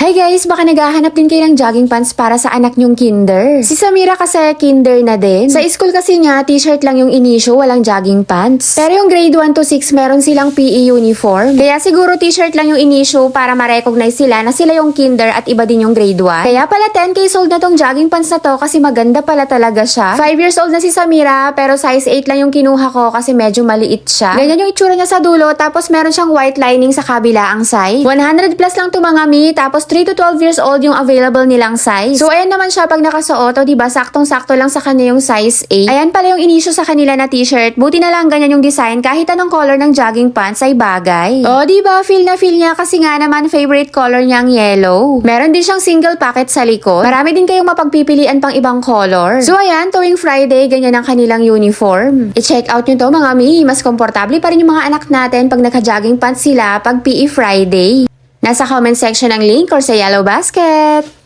Hi guys, baka naghahanap din kayo ng jogging pants para sa anak nyong kinder. Si Samira kasi kinder na din. Sa school kasi niya, t-shirt lang yung inisyo, walang jogging pants. Pero yung grade 1 to 6, meron silang PE uniform. Kaya siguro t-shirt lang yung inisyo para ma-recognize sila na sila yung kinder at iba din yung grade 1. Kaya pala 10k sold na tong jogging pants na to kasi maganda pala talaga siya. 5 years old na si Samira pero size 8 lang yung kinuha ko kasi medyo maliit siya. Ganyan yung itsura niya sa dulo tapos meron siyang white lining sa kabilaang side. 100 plus lang to mga mi tapos 3 to 12 years old yung available nilang size. So, ayan naman siya pag nakasuot. O, diba, saktong-sakto lang sa kanya yung size 8. Ayan pala yung inisyo sa kanila na t-shirt. Buti na lang ganyan yung design. Kahit anong color ng jogging pants ay bagay. O, diba, feel na feel niya kasi nga naman favorite color niya ang yellow. Meron din siyang single pocket sa likod. Marami din kayong mapagpipilian pang ibang color. So, ayan, tuwing Friday, ganyan ang kanilang uniform. I-check out nyo to, mga mi. Mas komportable pa rin yung mga anak natin pag naka-jogging pants sila pag PE Friday. Nasa comment section ang link or sa Yellow Basket.